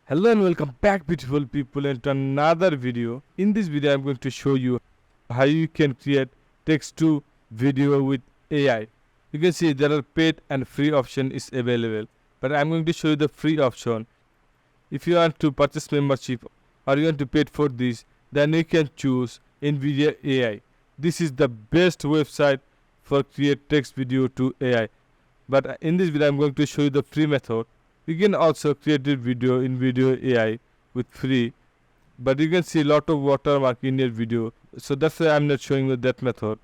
Hello and welcome back, beautiful people, into another video. In this video I'm going to show you how you can create text to video with AI. You can see there are paid and free option is available, but I'm going to show you the free option. If you want to purchase membership or you want to pay for this, then you can choose NVIDIA AI. This is the best website for create text video to AI. But in this video I'm going to show you the free method. You can also create a video in video AI with free, but you can see a lot of watermark in your video, so that's why I'm not showing you that method.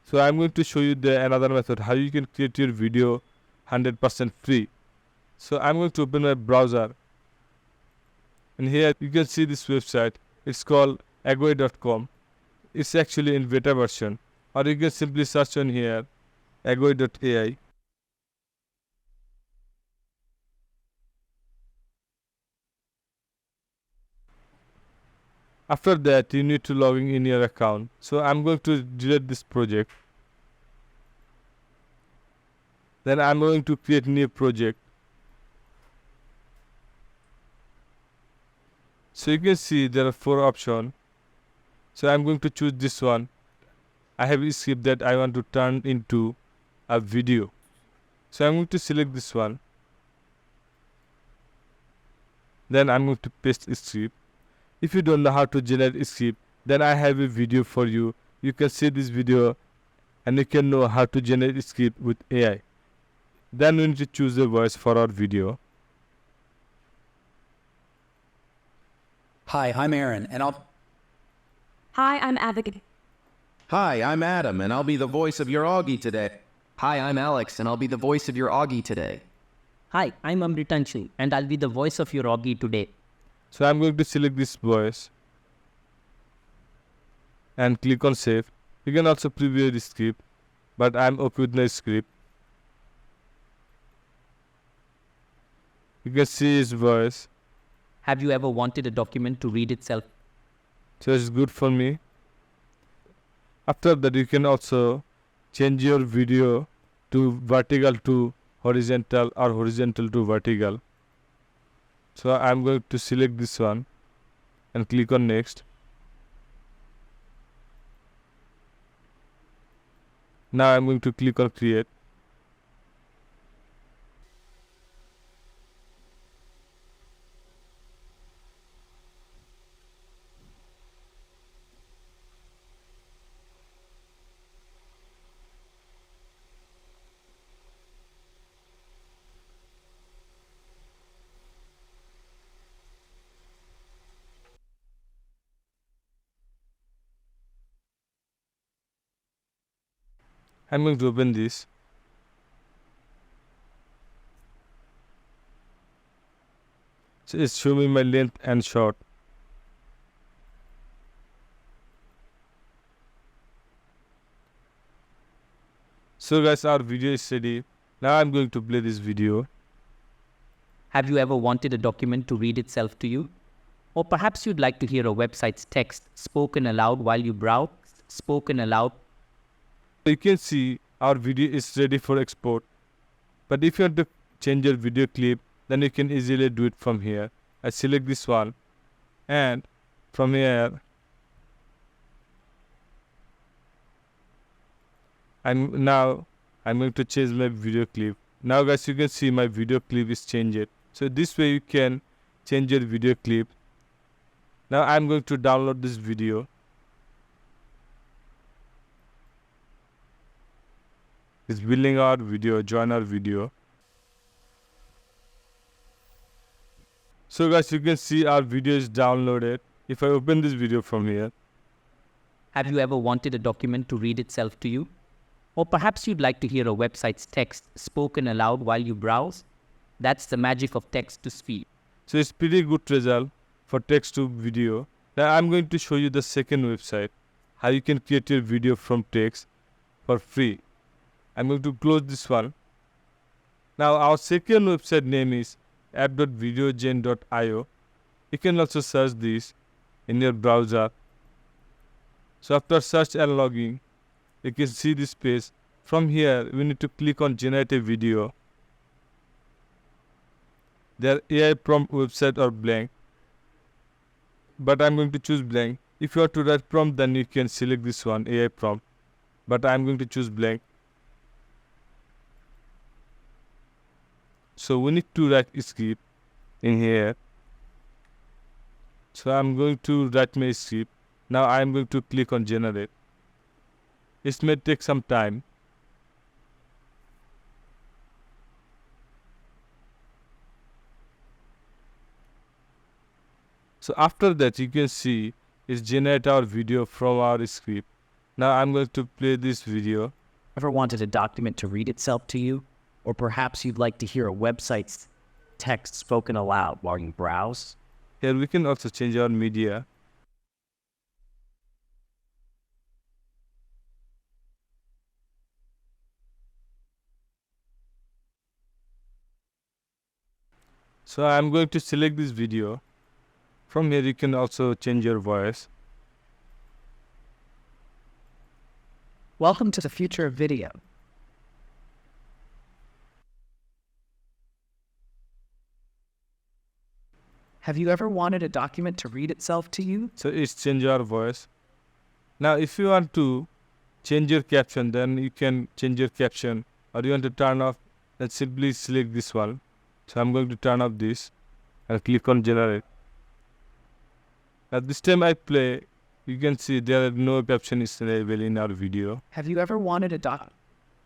So I'm going to show you the another method how you can create your video 100% free. So I'm going to open my browser, and here you can see this website. It's called agoi.com. It's actually in beta version, or you can simply search on here agoi.ai. After that, you need to log in your account. So I'm going to delete this project. Then I'm going to create new project. So you can see there are 4 options. So I'm going to choose this one. I have a script that I want to turn into a video. So I'm going to select this one. Then I'm going to paste a script. If you don't know how to generate a script, then I have a video for you. You can see this video and you can know how to generate a script with AI. Then we need to choose a voice for our video. Hi, I'm Aaron, and I'll... Hi, I'm Abigail. Hi, I'm Adam, and I'll be the voice of your Augie today. Hi, I'm Alex, and I'll be the voice of your Augie today. Hi, I'm Amritanshi, and I'll be the voice of your Augie today. So I'm going to select this voice and click on save. You can also preview the script, but I'm okay with the script. You can see his voice. Have you ever wanted a document to read itself? So it's good for me. After that, you can also change your video to vertical to horizontal or horizontal to vertical. So I'm going to select this one and click on next. Now I'm going to click on create. I'm going to open this. So it's showing me my length and short. So guys, our video is ready. Now I'm going to play this video. Have you ever wanted a document to read itself to you? Or perhaps you'd like to hear a website's text spoken aloud while you browse, spoken aloud. You can see our video is ready for export. But if you want to change your video clip, then you can easily do it from here. I select this one, and from here I'm going to change my video clip. Now guys, you can see my video clip is changed. So this way you can change your video clip. Now I'm going to download this video. It's building our video, join our video. So guys, you can see our video is downloaded. If I open this video from here. Have you ever wanted a document to read itself to you? Or perhaps you'd like to hear a website's text spoken aloud while you browse? That's the magic of text to speech. So it's pretty good result for text to video. Now I'm going to show you the second website, how you can create your video from text for free. I'm going to close this one. Now our second website name is app.videogen.io. You can also search this in your browser. So after search and logging, you can see this page. From here, we need to click on generate a video. their AI prompt website or blank, but I'm going to choose blank. If you are to write prompt, then you can select this one, AI prompt, but I'm going to choose blank. So we need to write a script in here. So I'm going to write my script. Now I'm going to click on generate. It may take some time. So after that, you can see it's generate our video from our script. Now I'm going to play this video. Ever wanted a document to read itself to you? Or perhaps you'd like to hear a website's text spoken aloud while you browse? Here we can also change our media. So I'm going to select this video. From here you can also change your voice. Welcome to the future of video. Have you ever wanted a document to read itself to you? So it's change your voice. Now if you want to change your caption, then you can change your caption, or you want to turn off, then simply select this one. So I'm going to turn off this and click on generate. At this time I play, you can see there are no caption is available in our video. Have you ever wanted a document?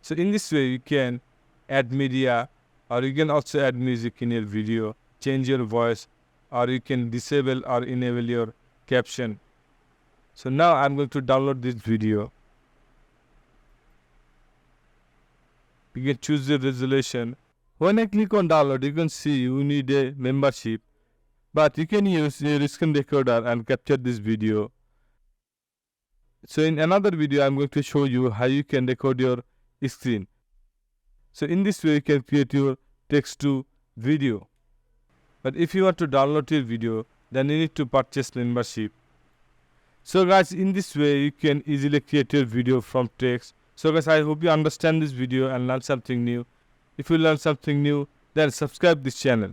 So in this way you can add media, or you can also add music in your video, change your voice, or you can disable or enable your caption. So now I'm going to download this video. You can choose the resolution. When I click on download, you can see you need a membership, but you can use a screen recorder and capture this video. So in another video, I'm going to show you how you can record your screen. So in this way, you can create your text to video. But if you want to download your video, then you need to purchase membership. So guys, in this way, you can easily create your video from text. So guys, I hope you understand this video and learn something new. If you learn something new, then subscribe this channel.